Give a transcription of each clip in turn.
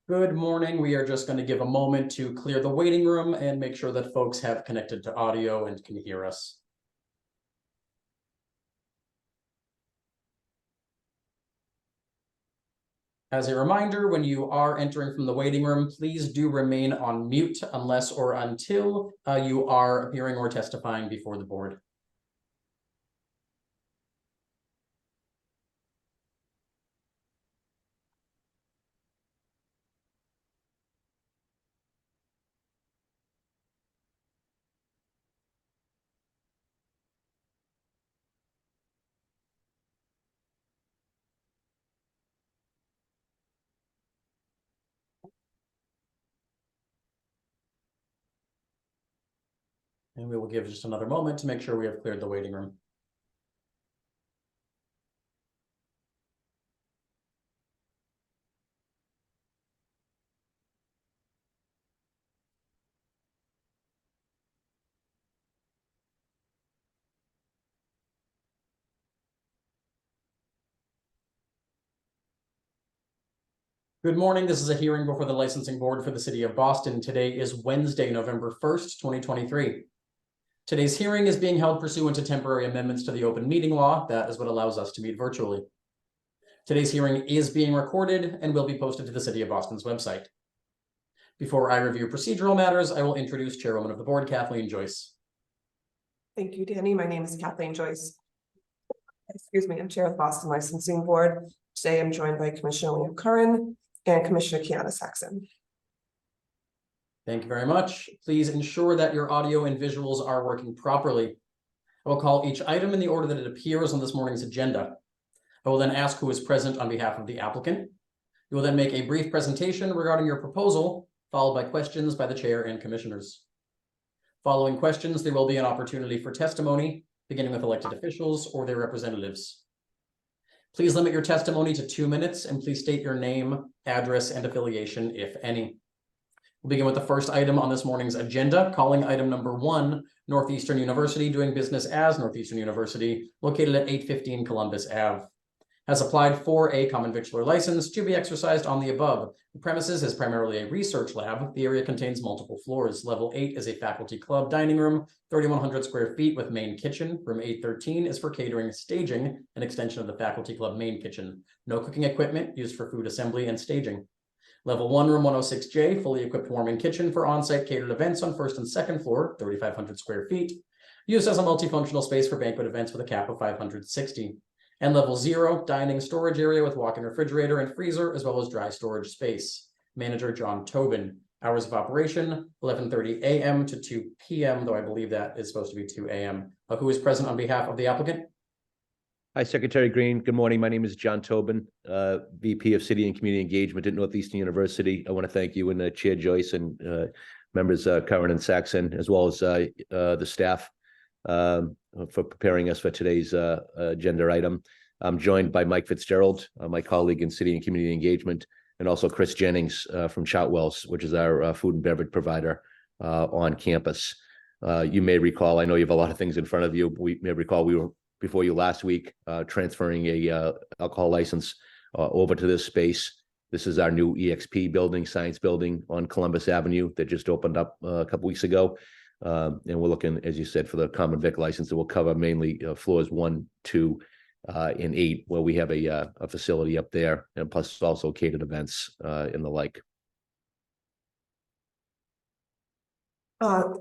Good morning. We are just going to give a moment to clear the waiting room and make sure that folks have connected to audio and can hear us. As a reminder, when you are entering from the waiting room, please do remain on mute unless or until you are appearing or testifying before the board. And we will give just another moment to make sure we have cleared the waiting room. Good morning. This is a hearing before the licensing board for the city of Boston. Today is Wednesday, November 1st, 2023. Today's hearing is being held pursuant to temporary amendments to the open meeting law. That is what allows us to meet virtually. Today's hearing is being recorded and will be posted to the City of Boston's website. Before I review procedural matters, I will introduce Chairwoman of the Board, Kathleen Joyce. Thank you, Danny. My name is Kathleen Joyce. Excuse me, I'm Chair of the Boston Licensing Board. Today I'm joined by Commissioner Liam Curran and Commissioner Kiana Saxon. Thank you very much. Please ensure that your audio and visuals are working properly. I will call each item in the order that it appears on this morning's agenda. I will then ask who is present on behalf of the applicant. You will then make a brief presentation regarding your proposal, followed by questions by the chair and commissioners. Following questions, there will be an opportunity for testimony, beginning with elected officials or their representatives. Please limit your testimony to 2 minutes, and please state your name, address, and affiliation, if any. We'll begin with the first item on this morning's agenda, calling item number 1, Northeastern University doing business as Northeastern University, located at 815 Columbus Ave. Has applied for a common victualler license to be exercised on the above. The premises is primarily a research lab. The area contains multiple floors. Level 8 is a faculty club dining room, 3,100 square feet with main kitchen. Room 813 is for catering, staging, an extension of the faculty club main kitchen. No cooking equipment, used for food assembly and staging. Level 1, room 106J, fully equipped warming kitchen for on-site catered events on first and second floor, 3,500 square feet. Used as a multifunctional space for banquet events with a cap of 560. And level 0, dining storage area with walk-in refrigerator and freezer, as well as dry storage space. Manager John Tobin. Hours of operation, 11:30 a.m. to 2 p.m., though I believe that is supposed to be 2 a.m. Who is present on behalf of the applicant? Hi, Secretary Green. Good morning. My name is John Tobin, VP of City and Community Engagement at Northeastern University. I want to thank you and Chair Joyce and members Curran and Saxon, as well as the staff for preparing us for today's agenda item. I'm joined by Mike Fitzgerald, my colleague in City and Community Engagement, and also Chris Jennings from Chartwells, which is our food and beverage provider on campus. You may recall, I know you have a lot of things in front of you. We may recall we were before you last week transferring a alcohol license over to this space. This is our new EXP building, science building on Columbus Avenue that just opened up a couple weeks ago. And we're looking, as you said, for the common vic license that will cover mainly floors 1, 2, and 8, where we have a facility up there, and plus also catered events and the like.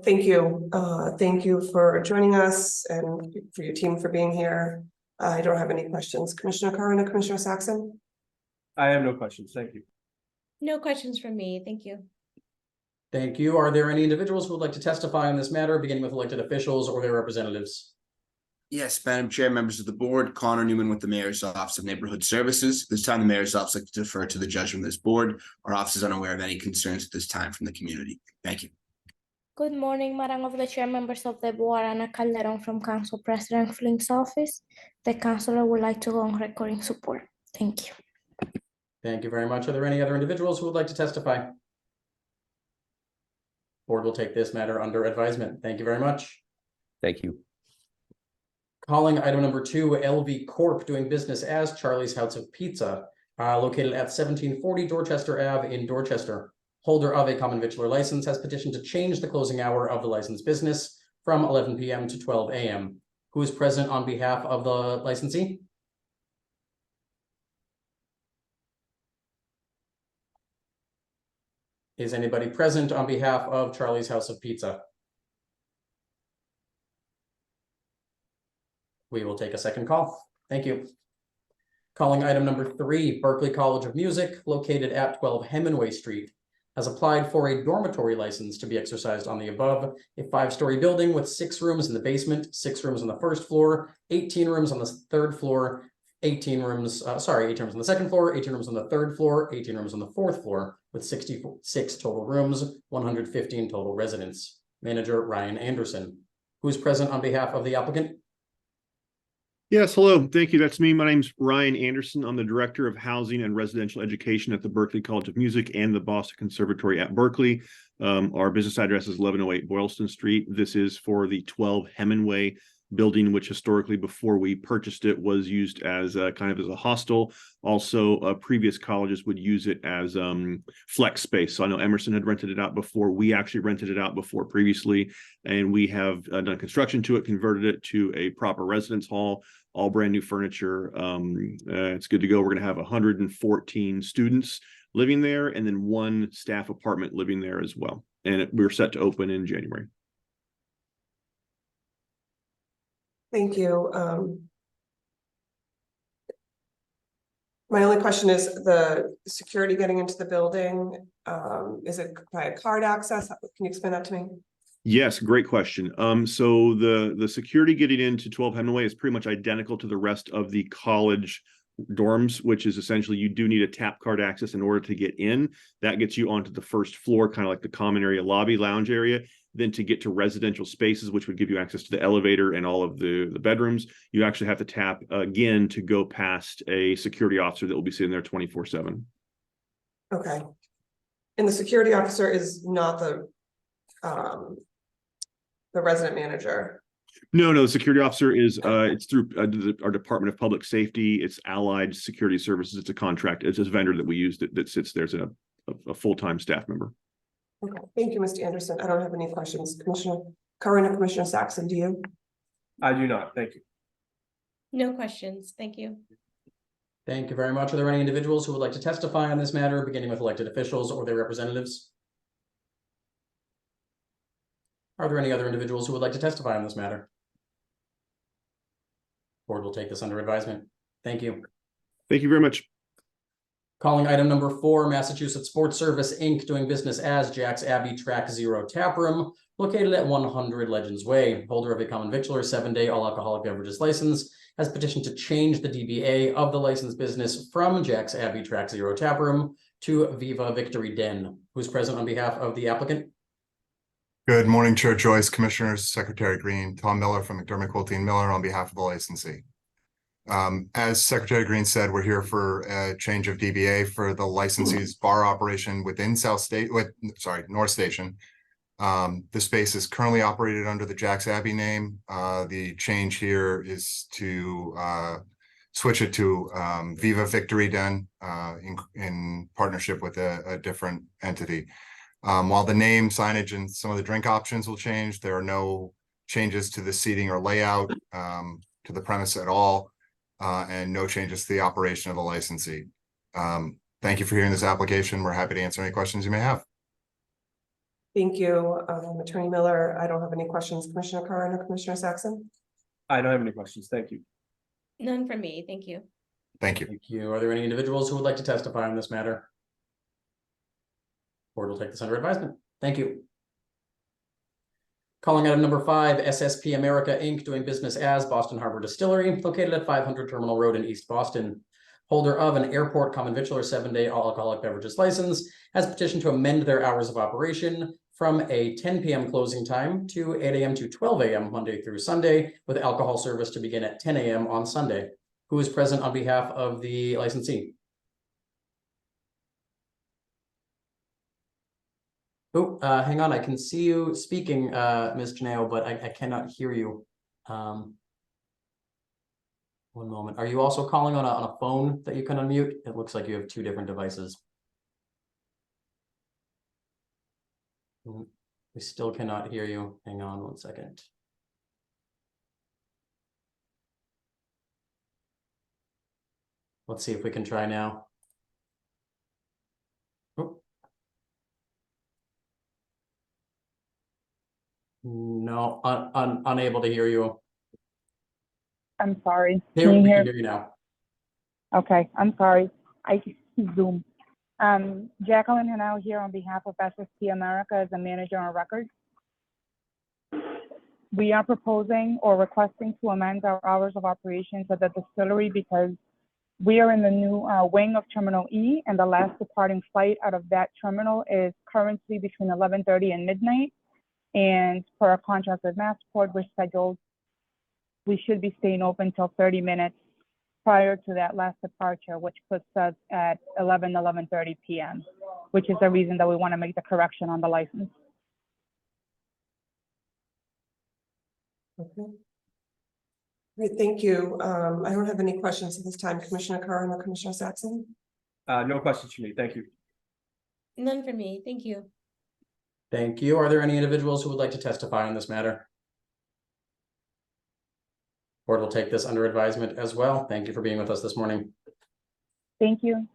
Thank you. Thank you for joining us and for your team for being here. I don't have any questions. Commissioner Curran and Commissioner Saxon? I have no questions. Thank you. No questions from me. Thank you. Thank you. Are there any individuals who would like to testify on this matter, beginning with elected officials or their representatives? Yes, Madam Chair, members of the board, Connor Newman with the Mayor's Office of Neighborhood Services. This time, the Mayor's Office would like to defer to the judgment of this board. Our office is unaware of any concerns at this time from the community. Thank you. Good morning, Madam of the Chair, members of the board, Ana Calderon from Council President Flynn's office. The councilor would like to go on record in support. Thank you. Thank you very much. Are there any other individuals who would like to testify? Board will take this matter under advisement. Thank you very much. Thank you. Calling item number 2, LV Corp. doing business as Charlie's House of Pizza, located at 1740 Dorchester Ave in Dorchester. Holder of a common victular license has petitioned to change the closing hour of the licensed business from 11 p.m. to 12 a.m. Who is present on behalf of the licensee? Is anybody present on behalf of Charlie's House of Pizza? We will take a second call. Thank you. Calling item number 3, Berkeley College of Music, located at 12 Hemingway Street, has applied for a dormitory license to be exercised on the above, a 5-story building with 6 rooms in the basement, 6 rooms on the first floor, 18 rooms on the third floor, 18 rooms on the second floor, 18 rooms on the third floor, 18 rooms on the fourth floor, with 66 total rooms, 115 total residents. Manager Ryan Anderson, who is present on behalf of the applicant. Yes, hello. Thank you. That's me. My name's Ryan Anderson. I'm the Director of Housing and Residential Education at the Berkeley College of Music and the Boston Conservatory at Berkeley. Our business address is 1108 Boylston Street. This is for the 12 Hemingway building, which historically, before we purchased it, was used as kind of as a hostel. Also, previous colleges would use it as flex space. So I know Emerson had rented it out before. We actually rented it out before previously, and we have done construction to it, converted it to a proper residence hall, all brand new furniture. It's good to go. We're going to have 114 students living there, and then 1 staff apartment living there as well. And we're set to open in January. Thank you. My only question is the security getting into the building. Is it by a card access? Can you explain that to me? Yes, great question. So the security getting into 12 Hemingway is pretty much identical to the rest of the college dorms, which is essentially you do need a tap card access in order to get in. That gets you onto the first floor, kind of like the common area, lobby, lounge area. Then to get to residential spaces, which would give you access to the elevator and all of the bedrooms, you actually have to tap again to go past a security officer that will be sitting there 24/7. Okay. And the security officer is not the resident manager. No, the security officer is it's through our Department of Public Safety. It's Allied Security Services. It's a contract. It's a vendor that we use that sits there as a full-time staff member. Okay, thank you, Mr. Anderson. I don't have any questions. Commissioner Curran and Commissioner Saxon, do you? I do not. Thank you. No questions. Thank you. Thank you very much. Are there any individuals who would like to testify on this matter, beginning with elected officials or their representatives? Are there any other individuals who would like to testify on this matter? Board will take this under advisement. Thank you. Thank you very much. Calling item number 4, Massachusetts Sports Service, Inc., doing business as Jack's Abbey Track Zero Tap Room, located at 100 Legends Way. Holder of a common victular 7-day all alcoholic beverages license has petitioned to change the DBA of the licensed business from Jack's Abbey Track Zero Tap Room to Viva Victory Den. Who's present on behalf of the applicant? Good morning, Chair Joyce, Commissioners, Secretary Green, Tom Miller from McDermott Quilty Miller on behalf of the licensee. As Secretary Green said, we're here for a change of DBA for the licensee's bar operation within North Station. The space is currently operated under the Jack's Abbey name. The change here is to switch it to Viva Victory Den in partnership with a different entity. While the name, signage, and some of the drink options will change, there are no changes to the seating or layout to the premise at all. And no changes to the operation of the licensee. Thank you for hearing this application. We're happy to answer any questions you may have. Thank you, Attorney Miller. I don't have any questions. Commissioner Curran or Commissioner Saxon? I don't have any questions. Thank you. None from me. Thank you. Thank you. Thank you. Are there any individuals who would like to testify on this matter? Board will take this under advisement. Thank you. Calling item number 5, SSP America, Inc., doing business as Boston Harbor Distillery, located at 500 Terminal Road in East Boston. Holder of an airport common victular 7-day all alcoholic beverages license has petitioned to amend their hours of operation from a 10 p.m. closing time to 8 a.m. to 12 a.m. Monday through Sunday, with alcohol service to begin at 10 a.m. on Sunday. Who is present on behalf of the licensee? Oh, hang on. I can see you speaking, Ms. Janeo, but I cannot hear you. One moment. Are you also calling on a phone that you can unmute? It looks like you have two different devices. We still cannot hear you. Hang on one second. Let's see if we can try now. Oh. No, unable to hear you. I'm sorry. Here, Can you we hear? can hear you now. Okay, I'm sorry. I Zoom. Jacqueline Hanau here on behalf of SST America as a manager on record. We are proposing or requesting to amend our hours of operations at the distillery because we are in the new wing of Terminal E, and the last departing flight out of that terminal is currently between 11:30 and midnight. And per our contract with Massport, we should be staying open till 30 minutes prior to that last departure, which puts us at 11:30 p.m., which is the reason that we want to make the correction on the license. Okay. Great, thank you. I don't have any questions at this time. Commissioner Curran or Commissioner Saxon? No questions for me. Thank you. None for me, thank you. Thank you. Are there any individuals who would like to testify on this matter? Board will take this under advisement as well. Thank you for being with us this morning. Thank you.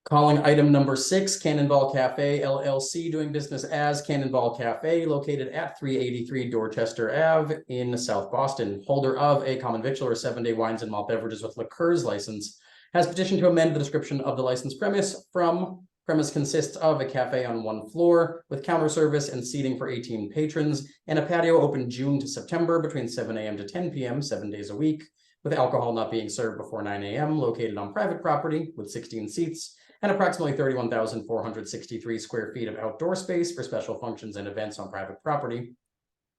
Calling item number 6, Cannonball Cafe LLC, doing business as Cannonball Cafe, located at 383 Dorchester Ave in South Boston. Holder of a common victular 7-day wines and malt beverages with liqueurs license has petitioned to amend the description of the licensed premise from premise consists of a cafe on one floor with counter service and seating for 18 patrons and a patio open June to September between 7 a.m. to 10 p.m. 7 days a week, with alcohol not being served before 9 a.m. located on private property with 16 seats and approximately 31,463 square feet of outdoor space for special functions and events on private property.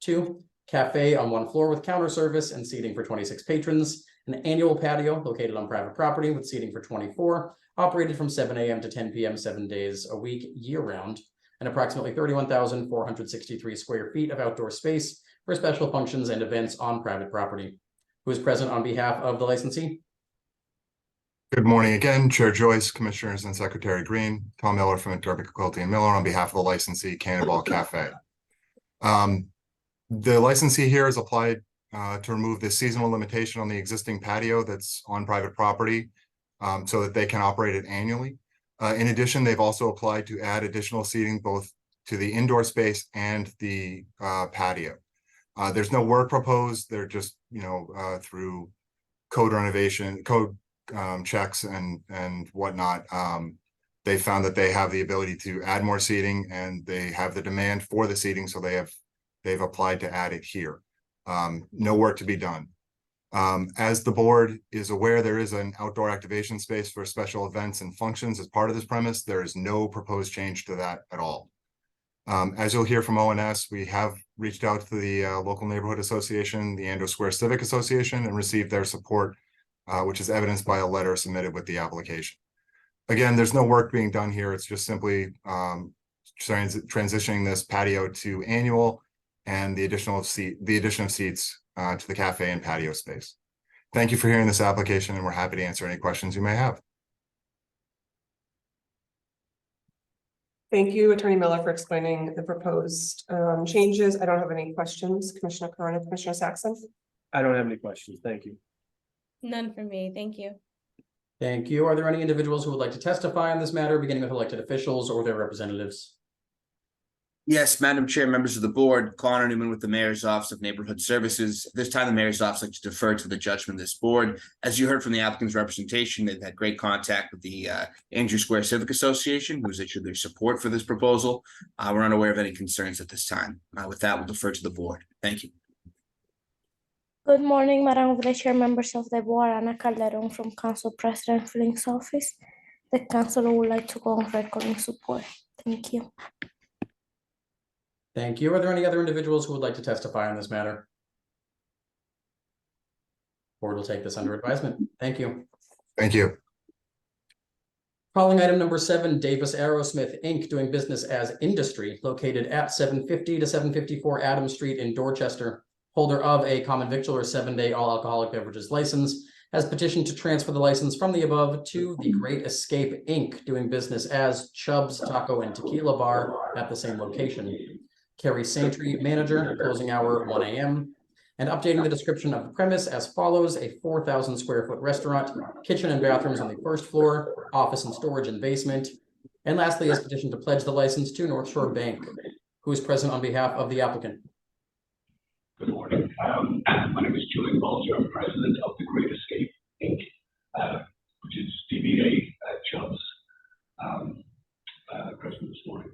2, cafe on one floor with counter service and seating for 26 patrons, an annual patio located on private property with seating for 24, operated from 7 a.m. to 10 p.m. 7 days a week, year-round, and approximately 31,463 square feet of outdoor space for special functions and events on private property. Who is present on behalf of the licensee? Good morning again, Chair Joyce, Commissioners, and Secretary Green. Tom Miller from McDermott, Quilty & Miller on behalf of the licensee, Cannonball Cafe. The licensee here has applied to remove the seasonal limitation on the existing patio that's on private property so that they can operate it annually. In addition, they've also applied to add additional seating both to the indoor space and the patio. There's no work proposed. They're just, through code renovation, code checks and whatnot. They found that they have the ability to add more seating and they have the demand for the seating, so they've applied to add it here. No work to be done. As the board is aware, there is an outdoor activation space for special events and functions as part of this premise. There is no proposed change to that at all. As you'll hear from ONS, we have reached out to the local neighborhood association, the Andover Square Civic Association, and received their support, which is evidenced by a letter submitted with the application. Again, there's no work being done here. It's just simply transitioning this patio to annual and the addition of seats to the cafe and patio space. Thank you for hearing this application, and we're happy to answer any questions you may have. Thank you, Attorney Miller, for explaining the proposed changes. I don't have any questions. Commissioner Curran and Commissioner Saxon? I don't have any questions. Thank you. None for me, thank you. Thank you. Are there any individuals who would like to testify on this matter, beginning with elected officials or their representatives? Yes, Madam Chair, members of the board, Connor Newman with the Mayor's Office of Neighborhood Services. This time, the Mayor's Office like to defer to the judgment of this board. As you heard from the applicant's representation, they've had great contact with the Andrew Square Civic Association, who's issued their support for this proposal. We're unaware of any concerns at this time. With that, we'll defer to the board. Thank you. Good morning, Madam of the Chair, members of the board, Ana Calderon from Council President Flink's office. The council would like to go on record in support. Thank you. Thank you. Are there any other individuals who would like to testify on this matter? Board will take this under advisement. Thank you. Thank you. Calling item number 7, Davis Aerosmith Inc., doing business as Industry, located at 750 to 754 Adams Street in Dorchester. Holder of a common victular 7-day all alcoholic beverages license has petitioned to transfer the license from the above to the Great Escape Inc., doing business as Chubb's Taco and Tequila Bar at the same location. Carrie Santry, manager, closing hour 1 a.m. And updating the description of the premise as follows: a 4,000 square foot restaurant, kitchen and bathrooms on the first floor, office and storage in the basement. And lastly, has petitioned to pledge the license to North Shore Bank. Who is present on behalf of the applicant? Good morning. My name is Julian Balzer. I'm president of the Great Escape Inc., which is DBA Chubb's, president this morning.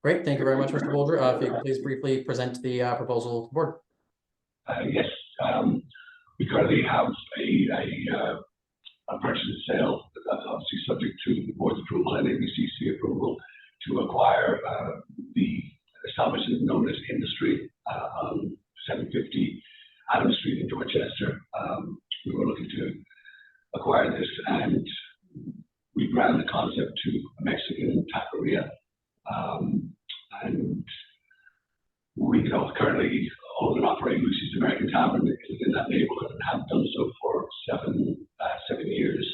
Great, thank you very much, Mr. Bolger. If you could please briefly present the proposal to the board. Yes, we currently have a purchase and sale that's obviously subject to the board's approval and ABCC approval to acquire the establishment known as Industry on 750 Adams Street in Dorchester. We were looking to acquire this and rebrand the concept to a Mexican taqueria. And we currently own and operate Lucy's American Tavern in that neighborhood and have done so for seven years.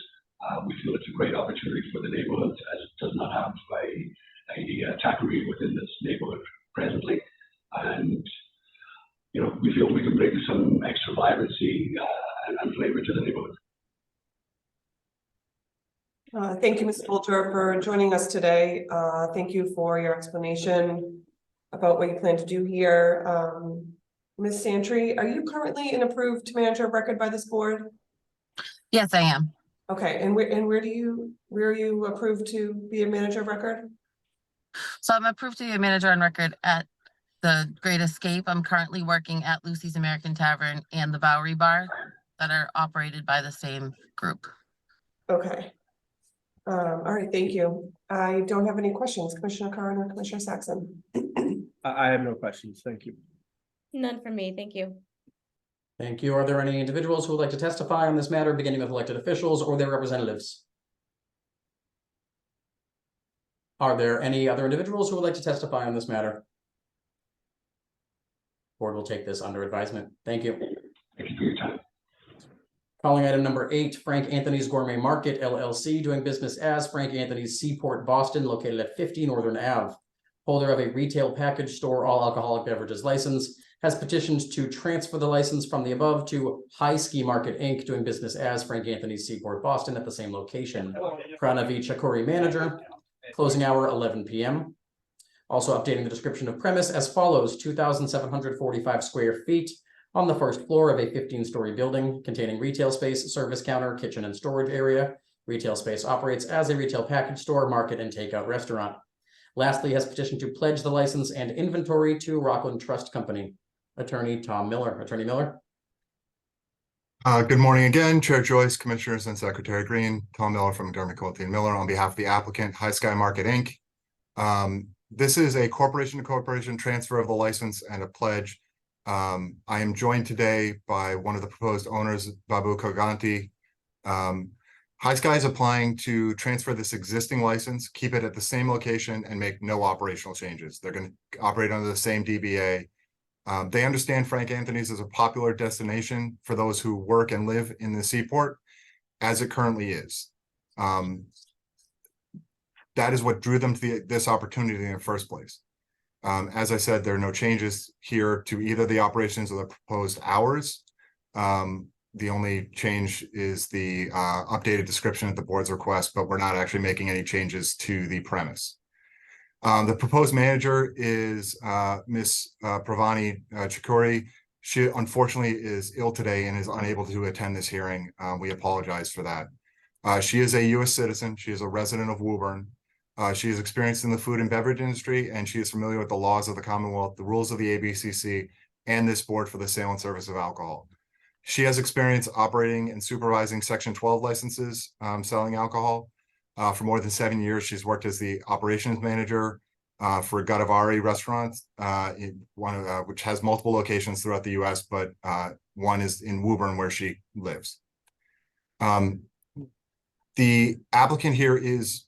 We feel it's a great opportunity for the neighborhood as it does not have a taqueria within this neighborhood presently. And we feel we can bring some extra vibrancy and flavor to the neighborhood. Thank you, Ms. Bolger, for joining us today. Thank you for your explanation about what you plan to do here. Ms. Santry, are you currently an approved manager of record by this board? Yes, I am. Okay, and where are you approved to be a manager of record? So I'm approved to be a manager on record at the Great Escape. I'm currently working at Lucy's American Tavern and the Bowery Bar that are operated by the same group. Okay. All right, thank you. I don't have any questions. Commissioner Curran or Commissioner Saxon? I have no questions. Thank you. None for me, thank you. Thank you. Are there any individuals who would like to testify on this matter, beginning with elected officials or their representatives? Are there any other individuals who would like to testify on this matter? Board will take this under advisement. Thank you. Thank you for your time. Calling item number 8, Frank Anthony's Gourmet Market LLC, doing business as Frank Anthony's Seaport Boston, located at 50 Northern Ave. Holder of a retail package store all alcoholic beverages license, has petitioned to transfer the license from the above to High Ski Market Inc., doing business as Frank Anthony's Seaport Boston at the same location. Pranavi Chakuri, manager, closing hour 11 p.m. Also updating the description of premise as follows: 2,745 square feet on the first floor of a 15-story building containing retail space, service counter, kitchen, and storage area. Retail space operates as a retail package store, market, and takeout restaurant. Lastly, has petitioned to pledge the license and inventory to Rockland Trust Company. Attorney Tom Miller. Attorney Miller. Good morning again, Chair Joyce, Commissioners, and Secretary Green. Tom Miller from McDermott Miller on behalf of the applicant, High Sky Market Inc. This is a corporation-to-corporation transfer of the license and a pledge. I am joined today by one of the proposed owners, Babu Koganti. High Sky is applying to transfer this existing license, keep it at the same location, and make no operational changes. They're going to operate under the same DBA. They understand Frank Anthony's is a popular destination for those who work and live in the seaport, as it currently is. That is what drew them to this opportunity in the first place. As I said, there are no changes here to either the operations or the proposed hours. The only change is the updated description at the board's request, but we're not actually making any changes to the premise. The proposed manager is Ms. Pravani Chakuri. She unfortunately is ill today and is unable to attend this hearing. We apologize for that. She is a U.S. citizen. She is a resident of Woburn. She is experienced in the food and beverage industry, and she is familiar with the laws of the Commonwealth, the rules of the ABCC, and this board for the sale and service of alcohol. She has experience operating and supervising Section 12 licenses, selling alcohol. For more than 7 years, she's worked as the operations manager for Godavari Restaurants, which has multiple locations throughout the U.S., but one is in Woburn where she lives. The applicant here is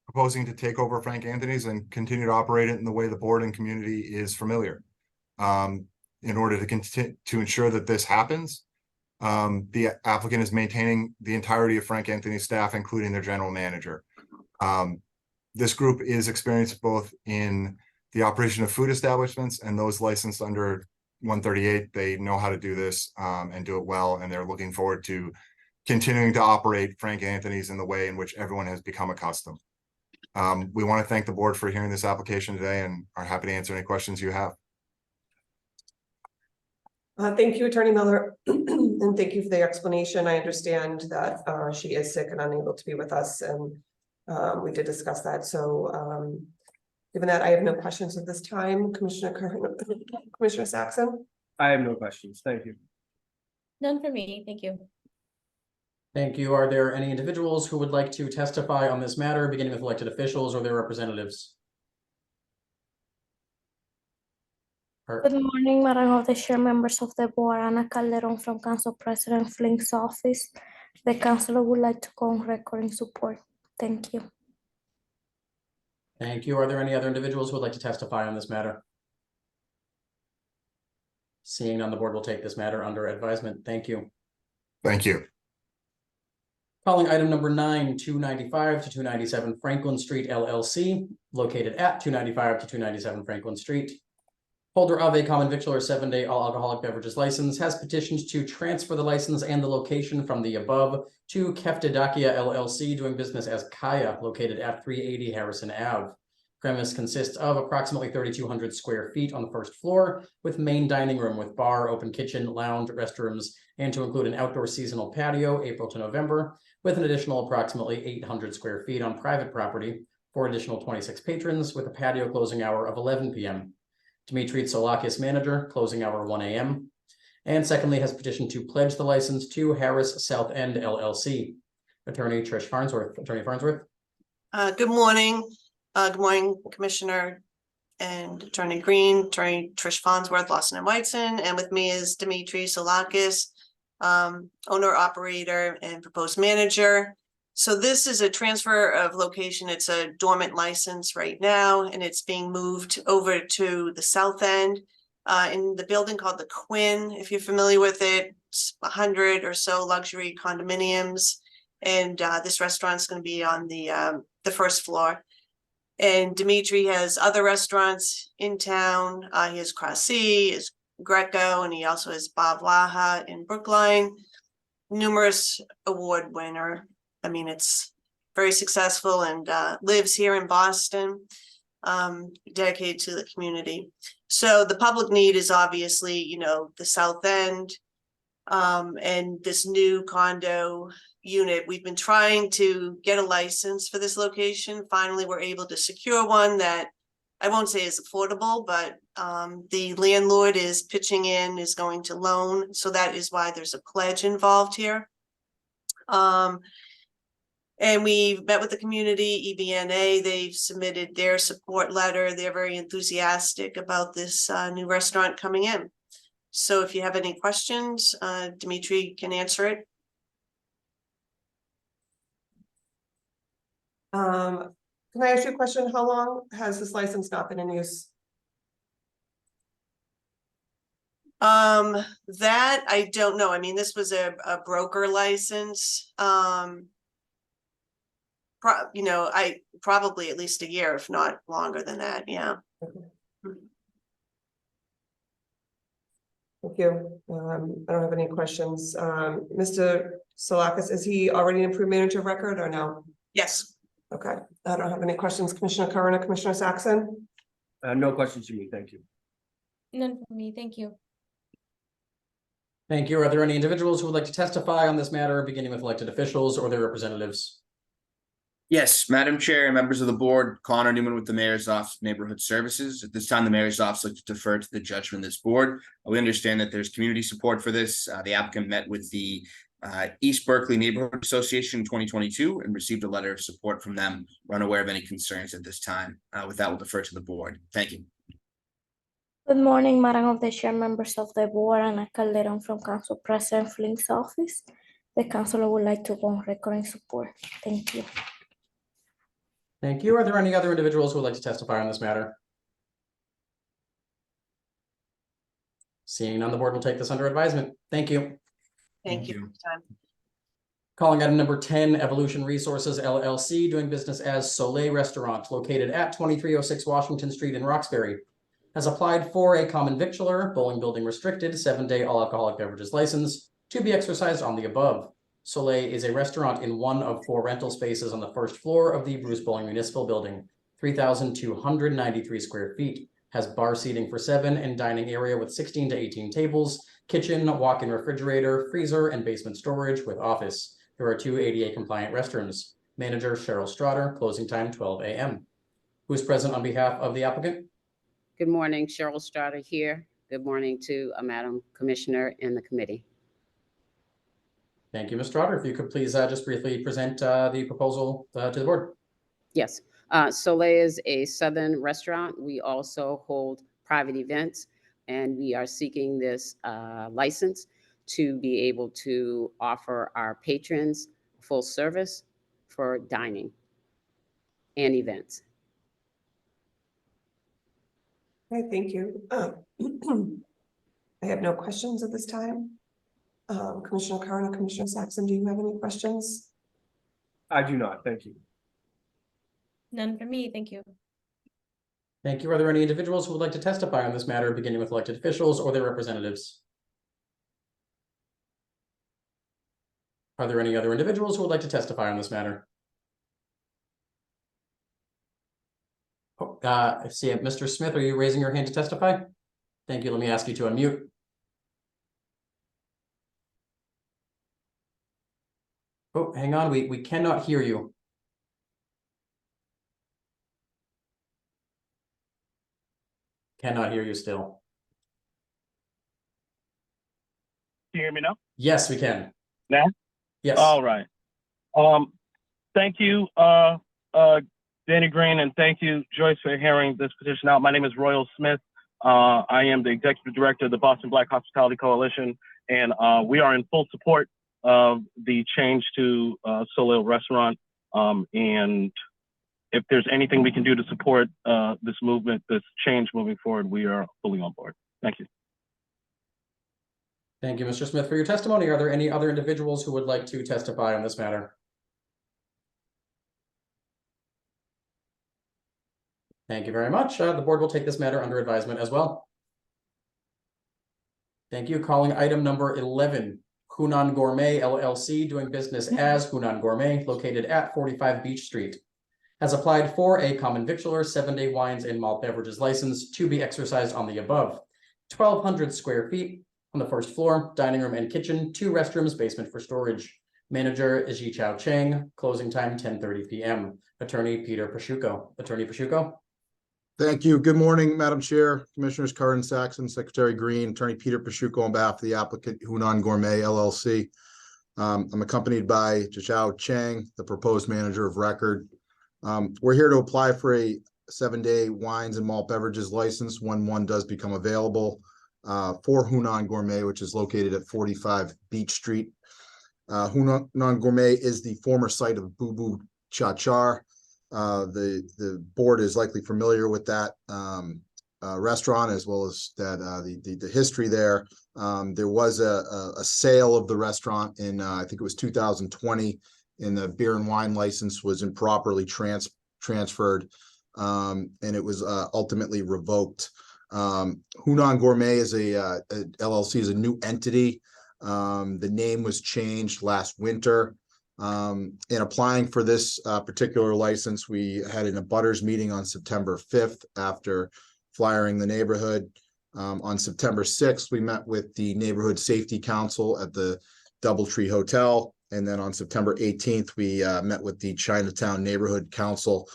proposing to take over Frank Anthony's and continue to operate it in the way the board and community is familiar. In order to ensure that this happens, The applicant is maintaining the entirety of Frank Anthony's staff, including their general manager. This group is experienced both in the operation of food establishments and those licensed under 138. They know how to do this and do it well, and they're looking forward to continuing to operate Frank Anthony's in the way in which everyone has become accustomed. We want to thank the board for hearing this application today and are happy to answer any questions you have. Thank you, Attorney Miller, and thank you for the explanation. I understand that she is sick and unable to be with us, and we did discuss that. So given that, I have no questions at this time. Commissioner Saxon? I have no questions. Thank you. None for me, thank you. Thank you. Are there any individuals who would like to testify on this matter, beginning with elected officials or their representatives? Good morning, Madam of the Chair, members of the board. Ana Calderon from Council President Flink's office. The councilor would like to go on record in support. Thank you. Thank you. Are there any other individuals who would like to testify on this matter? Seeing none, the board will take this matter under advisement. Thank you. Thank you. Calling item number 9, 295 to 297 Franklin Street LLC, located at 295 to 297 Franklin Street. Holder of a common victular 7-day all alcoholic beverages license has petitioned to transfer the license and the location from the above to Keftadakia LLC, doing business as Kaya, located at 380 Harrison Ave. Premise consists of approximately 3,200 square feet on the first floor, with main dining room with bar, open kitchen, lounge, restrooms, and to include an outdoor seasonal patio, April to November, with an additional approximately 800 square feet on private property for additional 26 patrons, with a patio closing hour of 11 p.m. Dimitri Tsolakis, manager, closing hour 1 a.m. And secondly, has petitioned to pledge the license to Harris South End LLC. Attorney Trish Farnsworth. Attorney Farnsworth. Good morning. Good morning, Commissioner and Attorney Green, Attorney Trish Farnsworth, Lawson and Whiteson, and with me is Dimitri Tsolakis, owner, operator, and proposed manager. So this is a transfer of location. It's a dormant license right now, and it's being moved over to the south end in the building called the Quinn. If you're familiar with it, it's 100 or so luxury condominiums, and this restaurant's going to be on the first floor. And Dimitri has other restaurants in town. He has Crassi, his Greco, and he also has Bob Laha in Brookline. Numerous award winner. I mean, it's very successful and lives here in Boston, dedicated to the community. So the public need is obviously, you know, the South End and this new condo unit. We've been trying to get a license for this location. Finally, we're able to secure one that I won't say is affordable, but the landlord is pitching in, is going to loan. So that is why there's a pledge involved here. And we met with the community, EBNA, they've submitted their support letter. They're very enthusiastic about this new restaurant coming in. So if you have any questions, Dimitri can answer it. Can I ask you a question? How long has this license not been in use? That I don't know. I mean, this was a broker license. You know, I probably at least a year, if not longer than that. Yeah. Okay. Thank you. I don't have any questions. Mr. Tsolakis, is he already an approved manager of record or no? Yes. Okay. I don't have any questions. Commissioner Curran or Commissioner Saxon? No questions to me. Thank you. None for me, thank you. Thank you. Are there any individuals who would like to testify on this matter, beginning with elected officials or their representatives? Yes, Madam Chair and members of the board, Connor Newman with the Mayor's Office of Neighborhood Services. At this time, the Mayor's Office would like to defer to the judgment of this board. We understand that there's community support for this. The applicant met with the East Berkeley Neighborhood Association in 2022 and received a letter of support from them. We're unaware of any concerns at this time. With that, we'll defer to the board. Thank you. Good morning, Madam of the Chair, members of the board, Ana Calderon from Council President Flink's office. The councilor would like to go on record in support. Thank you. Thank you. Are there any other individuals who would like to testify on this matter? Seeing none, the board will take this under advisement. Thank you. Thank you for your time. Calling item number 10, Evolution Resources LLC, doing business as Soleil Restaurant located at 2306 Washington Street in Roxbury, has applied for a common victualler, bowling building restricted, 7-day all alcoholic beverages license to be exercised on the above. Soleil is a restaurant in one of 4 rental spaces on the first floor of the Bruce Bowling Municipal Building, 3,293 square feet, has bar seating for 7 and dining area with 16 to 18 tables, kitchen, walk-in refrigerator, freezer, and basement storage with office. There are 2 ADA compliant restrooms. Manager Cheryl Strotter, closing time 12 a.m. Who is present on behalf of the applicant? Good morning, Cheryl Strotter here. Good morning to Madam Commissioner and the committee. Thank you, Ms. Strotter. If you could please just briefly present the proposal to the board. Yes, Soleil is a Southern restaurant. We also hold private events, and we are seeking this license to be able to offer our patrons full service for dining and events. Okay, thank you. I have no questions at this time. Commissioner Curran and Commissioner Saxon, do you have any questions? I do not, thank you. None for me, thank you. Thank you. Are there any individuals who would like to testify on this matter, beginning with elected officials or their representatives? Are there any other individuals who would like to testify on this matter? Oh, I see it. Mr. Smith, are you raising your hand to testify? Thank you. Let me ask you to unmute. Oh, hang on. We cannot hear you. Cannot hear you still. Can you hear me now? Yes, we can. Now? Yes. All right. Thank you, Danny Green, and thank you, Joyce, for hearing this petition out. My name is Royal Smith. I am the Executive Director of the Boston Black Hospitality Coalition, and we are in full support of the change to Soleil Restaurant. And if there's anything we can do to support this movement, this change moving forward, we are fully on board. Thank you. Thank you, Mr. Smith, for your testimony. Are there any other individuals who would like to testify on this matter? Thank you very much. The board will take this matter under advisement as well. Thank you. Calling item number 11, Hunan Gourmet LLC, doing business as Hunan Gourmet, located at 45 Beach Street, has applied for a common victualler 7-day wines and malt beverages license to be exercised on the above. 1,200 square feet on the first floor, dining room and kitchen, 2 restrooms, basement for storage. Manager is Ji Chao Cheng, closing time 10:30 p.m. Attorney Peter Pashuko. Attorney Pashuko. Thank you. Good morning, Madam Chair, Commissioners Curran, Saxon, Secretary Green, Attorney Peter Pashuko on behalf of the applicant Hunan Gourmet LLC. I'm accompanied by Ji Chao Cheng, the proposed manager of record. We're here to apply for a 7-day wines and malt beverages license when one does become available for Hunan Gourmet, which is located at 45 Beach Street. Hunan Gourmet is the former site of Boo Boo Cha Char. The board is likely familiar with that restaurant, as well as that the history there. There was a sale of the restaurant in I think it was 2020, and the beer and wine license was improperly transferred, and it was ultimately revoked. Hunan Gourmet is a LLC, is a new entity. The name was changed last winter. In applying for this particular license, we had an abutters meeting on September 5th after flyering the neighborhood. On September 6th, we met with the Neighborhood Safety Council at the Doubletree Hotel. And then on September 18th, we met with the Chinatown Neighborhood Council,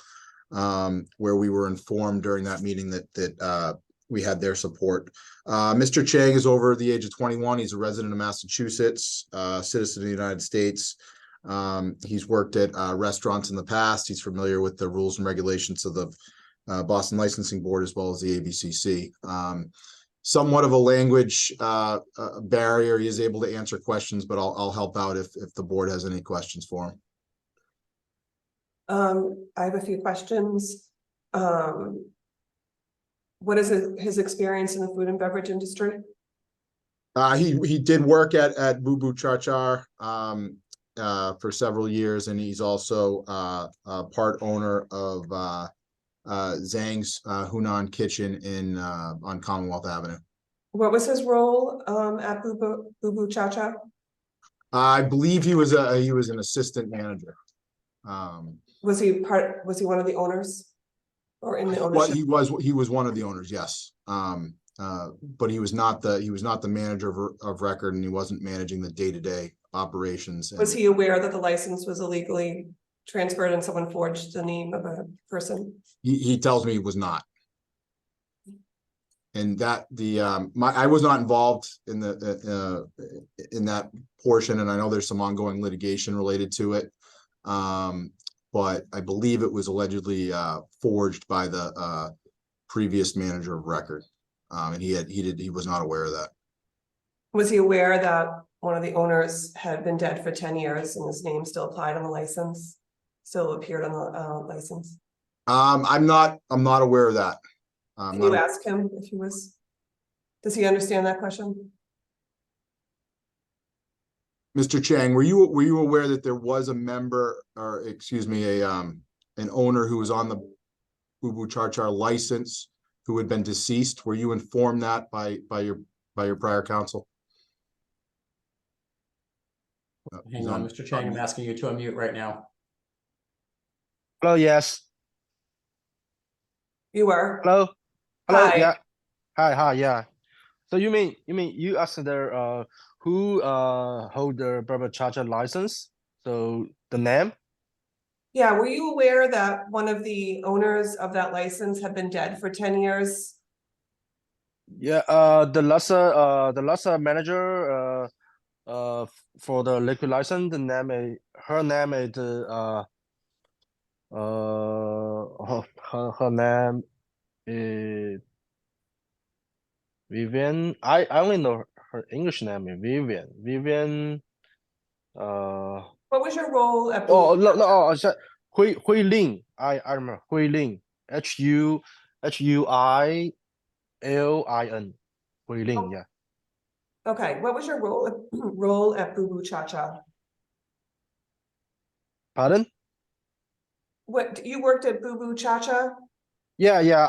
where we were informed during that meeting that we had their support. Mr. Chang is over the age of 21. He's a resident of Massachusetts, citizen of the United States. He's worked at restaurants in the past. He's familiar with the rules and regulations of the Boston Licensing Board, as well as the ABCC. Somewhat of a language barrier. He is able to answer questions, but I'll help out if the board has any questions for him. I have a few questions. What is his experience in the food and beverage industry? He did work at Boo Boo Char Char for several years, and he's also part owner of Zhang's Hunan Kitchen in on Commonwealth Avenue. What was his role at Boo Boo Cha Cha? I believe he was an assistant manager. Was he one of the owners? Or in the What ownership? he was one of the owners, yes. But he was not the manager of record, and he wasn't managing the day-to-day operations. Was he aware that the license was illegally transferred and someone forged the name of a person? He tells me he was not. And that I was not involved in in that portion, and I know there's some ongoing litigation related to it. But I believe it was allegedly forged by the previous manager of record. And he was not aware of that. Was he aware that one of the owners had been dead for 10 years and his name still applied on the license? Still appeared on the license? I'm not aware of that. Can you ask him if he was? Does he understand that question? Mr. Chang, were you aware that there was a member, or excuse me, an owner who was on the Boo Boo Char Char license who had been deceased? Were you informed that by your prior counsel? Hang on, Mr. Chang, I'm asking you to unmute right now. Hello, yes. You are. Hello. Hi. Yeah. Hi, yeah. So you mean you asked there who hold the Boo Boo Cha Cha license? So the name? Yeah, were you aware that one of the owners of that license had been dead for 10 years? Yeah, the last manager for the liquid license, her name is her name is Vivian. I only know her English name is Vivian. What was your role at Oh Boo? no, I said Hui Lin. I remember Hui Lin. Huilin. Hui Lin. Yeah. Okay, what was your role at Boo Boo Cha Cha? Pardon? What, you worked at Boo Boo Cha Cha? Yeah.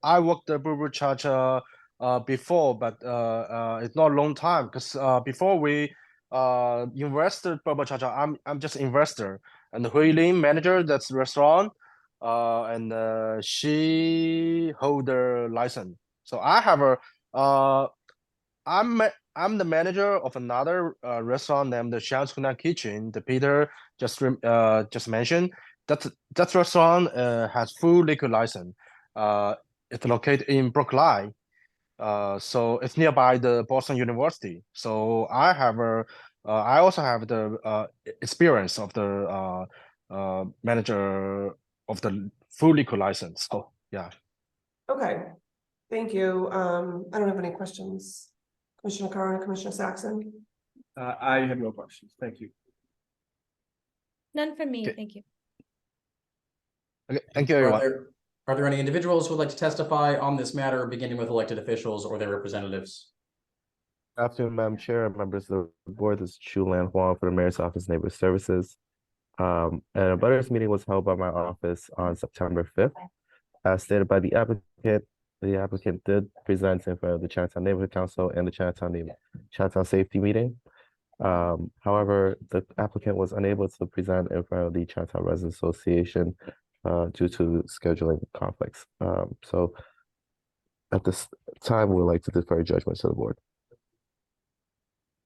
I worked at Boo Boo Cha Cha before, but it's not a long time because before we invested Boo Boo Cha Cha, I'm just investor, and Hui Lin manager that's restaurant, and she hold the license. So I have I'm the manager of another restaurant named the Xiang's Hunan Kitchen. The Peter just mentioned. That restaurant has full liquor license. It's located in Brookline. So it's nearby the Boston University. So I also have the experience of the manager of the full liquor license. So yeah. Okay, thank you. I don't have any questions. Commissioner Curran, Commissioner Saxon? I have no questions. Thank you. None from me, thank you. Okay, thank you, everyone. Are there any individuals who would like to testify on this matter, beginning with elected officials or their representatives? Good afternoon, Madam Chair, and members of the board. This is Chu Lan Huang for the Mayor's Office Neighbor Services. And a butters meeting was held by my office on September 5th. As stated by the applicant did present in front of the Chinatown Neighborhood Council and the Chinatown Safety Meeting. However, the applicant was unable to present in front of the Chinatown Residents Association due to scheduling conflicts. So at this time, we would like to defer judgment to the board.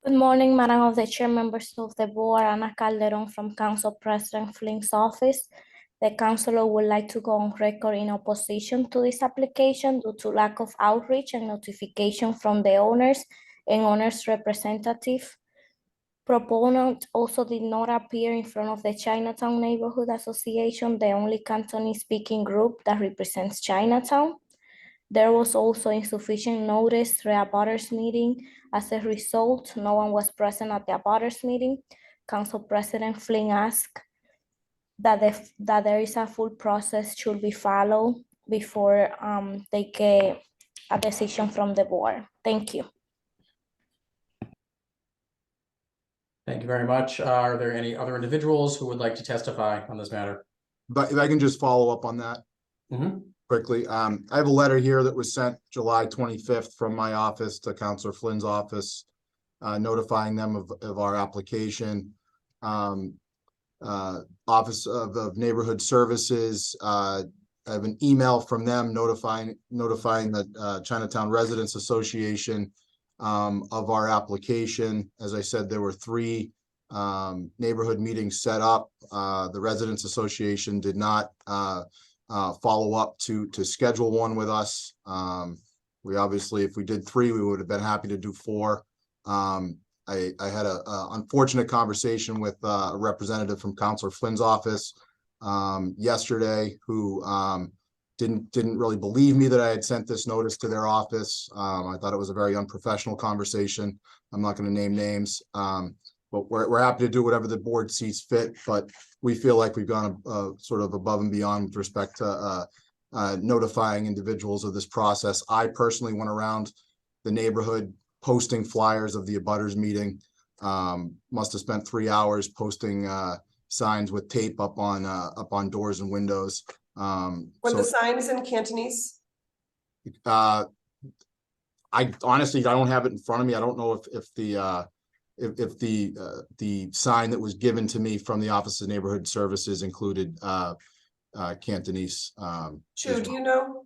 Good morning, Madam of the Chair, members of the board, Ana Calderon from Council President Flynn's office. The councilor would like to go on record in opposition to this application due to lack of outreach and notification from the owners and owners' representative. Proponent also did not appear in front of the Chinatown Neighborhood Association, the only Cantonese speaking group that represents Chinatown. There was also insufficient notice through a abutters meeting. As a result, no one was present at the abutters meeting. Council President Flynn asked that there is a full process should be followed before they get a decision from the board. Thank you. Thank you very much. Are there any other individuals who would like to testify on this matter? But if I can just follow up on that quickly. I have a letter here that was sent July 25th from my office to Counselor Flynn's office, notifying them of our application. Office of Neighborhood Services, I have an email from them notifying the Chinatown Residents Association of our application. As I said, there were 3 neighborhood meetings set up. The Residents Association did not follow up to schedule one with us. We obviously, if we did 3, we would have been happy to do 4. I had a unfortunate conversation with a representative from Counselor Flynn's office yesterday, who didn't really believe me that I had sent this notice to their office. I thought it was a very unprofessional conversation. I'm not going to name names, but we're happy to do whatever the board sees fit. But we feel like we've gone sort of above and beyond with respect to notifying individuals of this process. I personally went around the neighborhood posting flyers of the abutters meeting. Must have spent 3 hours posting signs with tape up on doors and windows. Were the signs in Cantonese? I honestly, I don't have it in front of me. I don't know if the sign that was given to me from the Office of Neighborhood Services included Cantonese. Chu, do you know?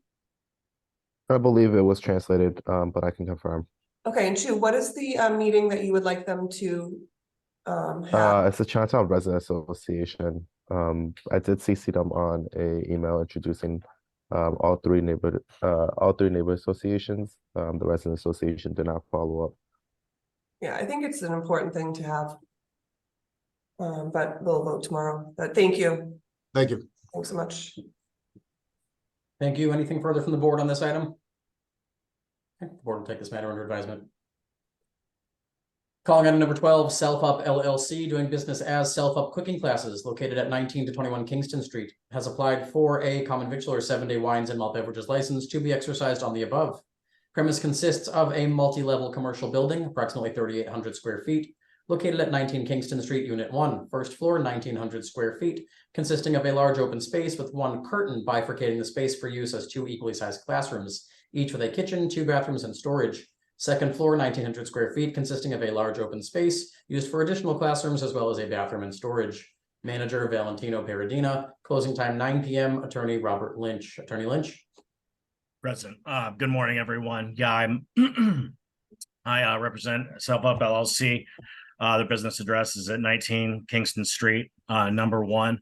I believe it was translated, but I can confirm. Okay, and Chu, what is the meeting that you would like them to have? It's the Chinatown Resident Association. I did CC them on a email introducing all three neighborhood associations. The Resident Association did not follow up. Yeah, I think it's an important thing to have. But we'll vote tomorrow. But thank you. Thank you. Thanks so much. Thank you. Anything further from the board on this item? Okay, the board will take this matter under advisement. Calling item number 12, Self Up LLC, doing business as Self Up Cooking Classes, located at 19 to 21 Kingston Street, has applied for a common victular 7-day wines and malt beverages license to be exercised on the above. Premise consists of a multi-level commercial building, approximately 3,800 square feet, located at 19 Kingston Street, Unit 1, first floor, 1,900 square feet, consisting of a large open space with 1 curtain bifurcating the space for use as 2 equally sized classrooms, each with a kitchen, 2 bathrooms, and storage. Second floor, 1,900 square feet, consisting of a large open space used for additional classrooms as well as a bathroom and storage. Manager Valentino Peradina. Closing time 9 p.m. Attorney Robert Lynch. Attorney Lynch. Present. Good morning, everyone. Yeah, I represent Self Up LLC. The business address is at 19 Kingston Street, number 1.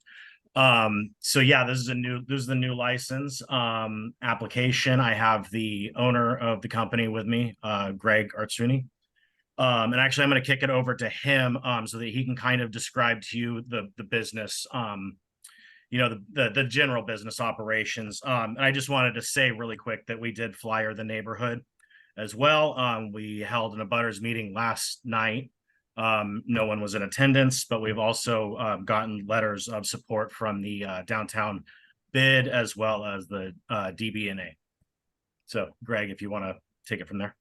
So yeah, this is the new license application. I have the owner of the company with me, Greg Artsuni. And actually I'm going to kick it over to him so that he can kind of describe to you the business, you know, the general business operations. And I just wanted to say really quick that we did flyer the neighborhood as well. We held an abutters meeting last night. No one was in attendance, but we've also gotten letters of support from the downtown bid as well as the DBNA. So Greg, if you want to take it from there.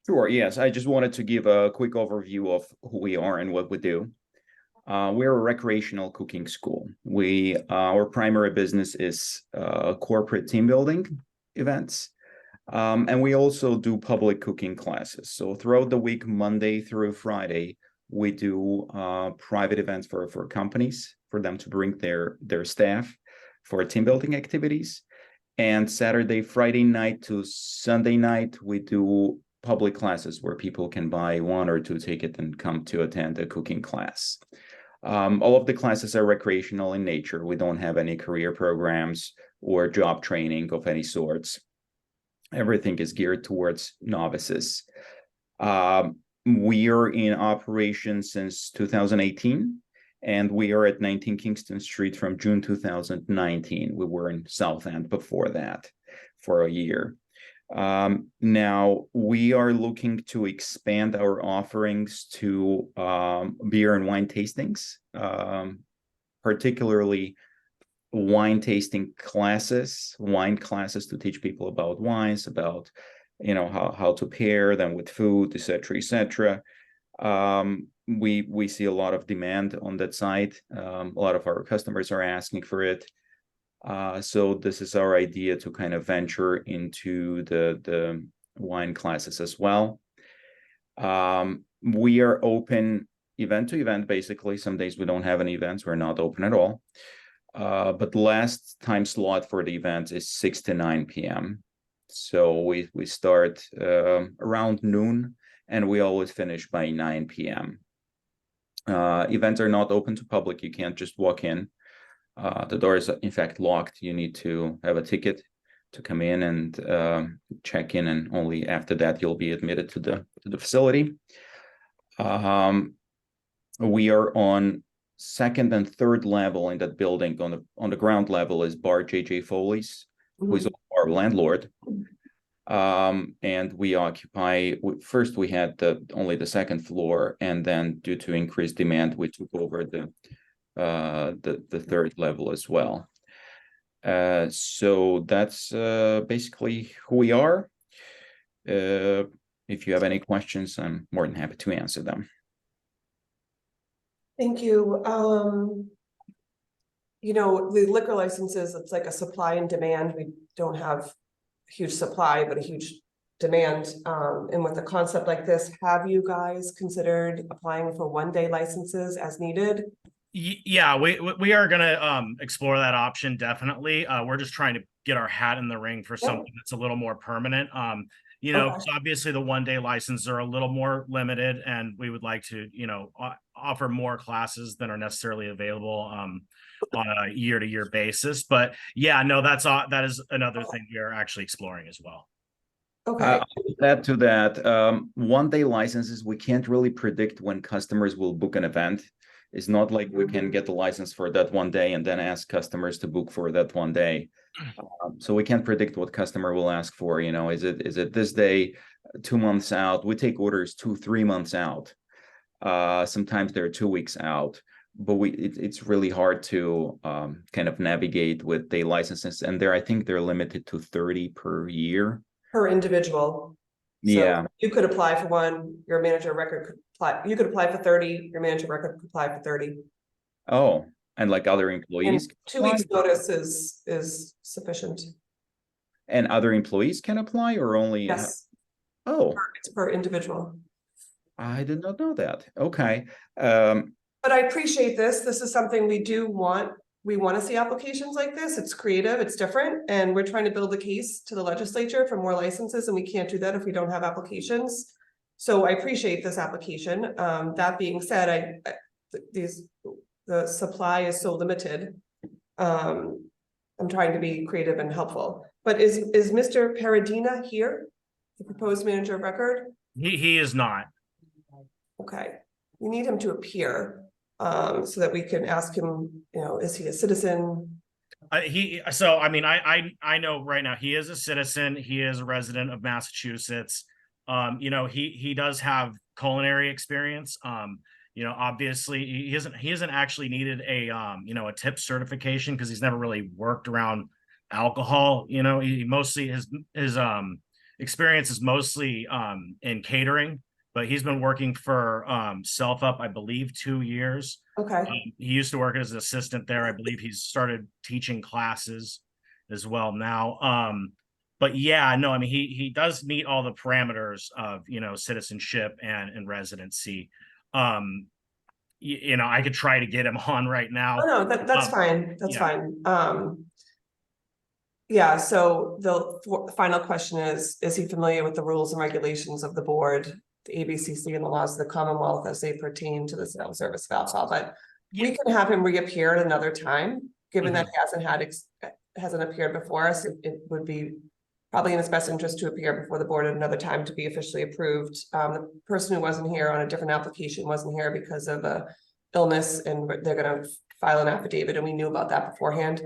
Sure, yes. I just wanted to give a quick overview of who we are and what we do. We're a recreational cooking school. Our primary business is corporate team building events. And we also do public cooking classes. So throughout the week, Monday through Friday, we do private events for companies, for them to bring their staff for team building activities. And Saturday, Friday night to Sunday night, we do public classes where people can buy 1 or 2 tickets and come to attend a cooking class. All of the classes are recreational in nature. We don't have any career programs or job training of any sorts. Everything is geared towards novices. We are in operation since 2018, and we are at 19 Kingston Street from June 2019. We were in South End before that for a year. Now we are looking to expand our offerings to beer and wine tastings, particularly wine tasting classes, wine classes to teach people about wines, about, you know, how to pair them with food, etc., etc. we see a lot of demand on that side. A lot of our customers are asking for it. So this is our idea to kind of venture into the wine classes as well. We are open event to event, basically. Some days we don't have any events, we're not open at all. But the last time slot for the event is 6 to 9 p.m. So we start around noon and we always finish by 9 p.m. Events are not open to public. You can't just walk in. The door is in fact locked. You need to have a ticket to come in and check in, and only after that you'll be admitted to the facility. We are on second and third level in that building. On the ground level is Bar JJ Foley's, who is our landlord. And we occupy, first we had only the second floor, and then due to increased demand, we took over the third level as well. So that's basically who we are. If you have any questions, I'm more than happy to answer them. Thank you. You know, the liquor licenses, it's like a supply and demand. We don't have a huge supply, but a huge demand. And with a concept like this, have you guys considered applying for one-day licenses as needed? Yeah, we are gonna explore that option, definitely. We're just trying to get our hat in the ring for something that's a little more permanent. You know, Okay. so obviously the one-day licenses are a little more limited, and we would like to, you know, offer more classes than are necessarily available on a year-to-year basis. But yeah, no, that is another thing we are actually exploring as well. Okay. Add to that, one-day licenses, we can't really predict when customers will book an event. It's not like we can get the license for that one day and then ask customers to book for that one day. So we can't predict what customer will ask for. You know, is it this day, 2 months out? We take orders 2-3 months out. Sometimes they're 2 weeks out, but it's really hard to kind of navigate with day licenses. And I think they're limited to 30 per year. Per individual. Yeah. So you could apply for one, your manager record could apply, you could apply for 30, your manager record could apply for 30. Oh, and like other And employees? 2 weeks notice is sufficient. And other employees can apply, or only? Yes. Oh, It's per individual. I did not know that. Okay. But I appreciate this. This is something we do want. We want to see applications like this. It's creative, it's different, and we're trying to build a case to the legislature for more licenses, and we can't do that if we don't have applications. So I appreciate this application. That being said, the supply is so limited. I'm trying to be creative and helpful. But is Mr. Paradina here, the proposed manager of record? He is not. Okay, we need him to appear. So that we can ask him, you know, is he a citizen? So I mean, I know right now he is a citizen. He is a resident of Massachusetts. You know, he does have culinary experience. You know, obviously he hasn't actually needed a you know, a tip certification because he's never really worked around alcohol. You know, he mostly his experience is mostly in catering. But he's been working for Self Up, I believe, 2 years. Okay. He used to work as an assistant there. I believe he's started teaching classes as well now. But yeah, no, I mean, he does meet all the parameters of, you know, citizenship and residency. You know, I could try to get him on right now. Oh, no, that's fine. That's fine. Yeah, so the final question is he familiar with the rules and regulations of the board, the ABCC, and the laws of the Commonwealth as they pertain to the sale and service of alcohol? But we can have him reappear at another time, given that he hasn't appeared before us. It would be probably in his best interest to appear before the board at another time to be officially approved. The person who wasn't here on a different application wasn't here because of a illness, and they're gonna file an affidavit, and we knew about that beforehand.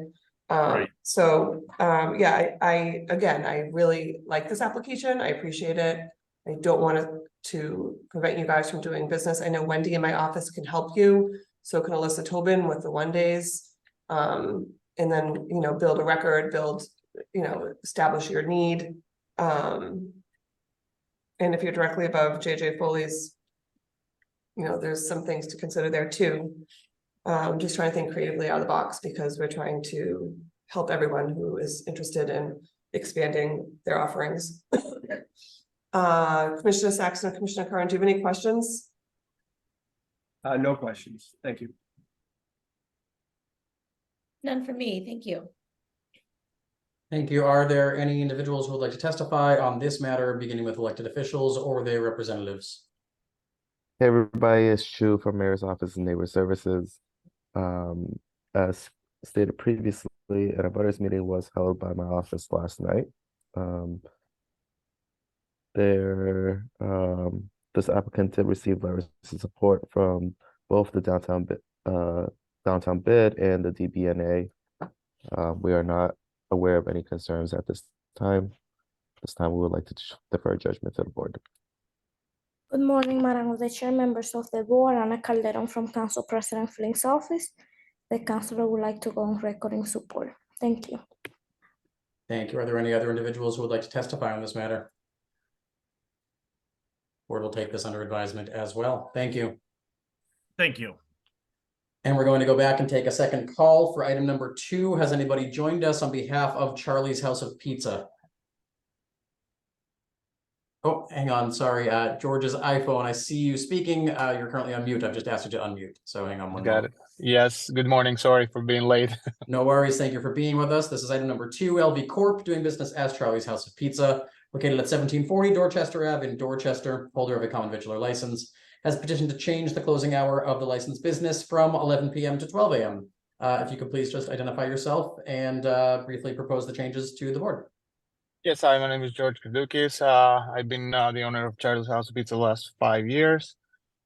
So yeah, I really like this application. I appreciate it. I don't want to prevent you guys from doing business. I know Wendy in my office can help you. So can Alyssa Tobin with the 1 days. And then, you know, build a record, you know, establish your need. And if you're directly above JJ Foley's there's some things to consider there too. Just trying to think creatively out of the box because we're trying to help everyone who is interested in expanding their offerings. Commissioner Saxon or Commissioner Curran, do you have any questions? No questions. Thank you. None for me, thank you. Thank you. Are there any individuals who would like to testify on this matter, beginning with elected officials or their representatives? Hey, everybody, it's Chu from Mayor's Office of Neighbor Services. As stated previously, an abutters meeting was held by my office last night. This applicant did receive letters of support from both the downtown bid and the DBNA. We are not aware of any concerns at this time. This time, we would like to defer judgment to the board. Good morning, Madam the Chair, members of the board, Ana Calderon from Council President Flink's office. The councilor would like to go on record in support. Thank you. Thank you. Are there any other individuals who would like to testify on this matter? Board will take this under advisement as well. Thank you. Thank you. And we're going to go back and take a second call for item number 2. Has anybody joined us on behalf of Charlie's House of Pizza? Oh, hang on. Sorry. George's iPhone. I see you speaking. You're currently on mute. I've just asked you to unmute. So hang on one Got moment. it. Yes. Good morning. Sorry for being late. No worries. Thank you for being with us. This is item number 2, LV Corp. doing business as Charlie's House of Pizza, located at 1740 Dorchester Ave in Dorchester, holder of a common victular license, has petitioned to change the closing hour of the licensed business from 11 p.m. to 12 a.m. If you could please just identify yourself and briefly propose the changes to the board. Yes. Hi, my name is George Kadukis. I've been the owner of Charlie's House of Pizza the last 5 years.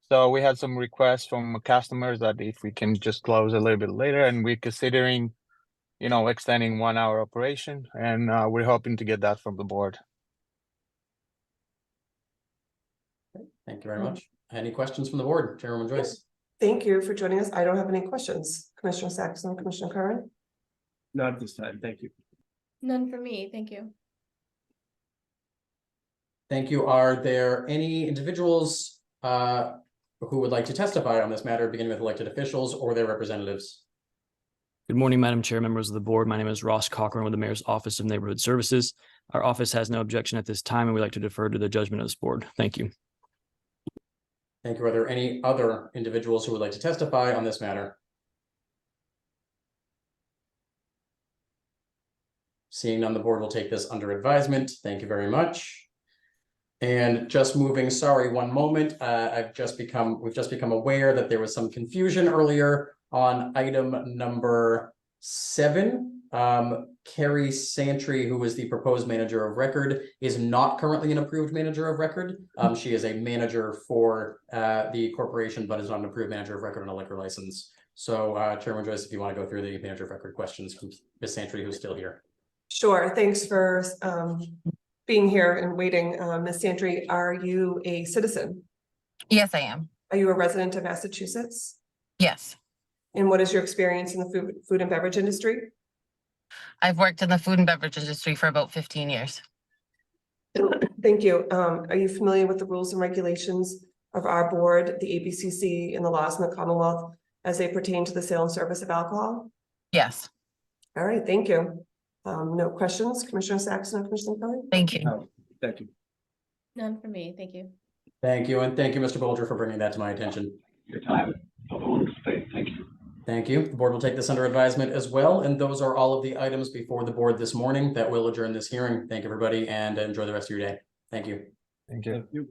So we had some requests from customers that if we can just close a little bit later, and we're considering, extending 1 hour operation, and we're hoping to get that from the board. Thank you very much. Any questions from the board? Chairwoman Joyce. Thank you for joining us. I don't have any questions. Commissioner Saxon, Commissioner Curran? Not at this time. Thank you. None for me, thank you. Thank you. Are there any individuals who would like to testify on this matter, beginning with elected officials or their representatives? Good morning, Madam Chair, members of the board. My name is Ross Cochran with the Mayor's Office of Neighborhood Services. Our office has no objection at this time, and we'd like to defer to the judgment of this board. Thank you. Thank you. Are there any other individuals who would like to testify on this matter? Seeing none, the board will take this under advisement. Thank you very much. And just moving, sorry, one moment. We've just become aware that there was some confusion earlier on item number 7. Carrie Santry, who is the proposed manager of record, is not currently an approved manager of record. She is a manager for the corporation, but is not an approved manager of record on a liquor license. So Chairman Joyce, if you want to go through the manager of record questions from Ms. Santry, who's still here. Sure. Thanks for being here and waiting. Ms. Santry, are you a citizen? Yes, I am. Are you a resident of Massachusetts? Yes. And what is your experience in the food and beverage industry? I've worked in the food and beverage industry for about 15 years. Thank you. Are you familiar with the rules and regulations of our board, the ABCC, and the laws in the Commonwealth as they pertain to the sale and service of alcohol? Yes. All right, thank you. No questions, Commissioner Saxon and Commissioner Kelly? Thank you. No, thank you. None for me, thank you. Thank you. And thank you, Mr. Bolger, for bringing that to my attention. Your time. Thank you. Thank you. The board will take this under advisement as well. And those are all of the items before the board this morning that will adjourn this hearing. Thank you, everybody, and enjoy the rest of your day. Thank you. Thank you. Thank you.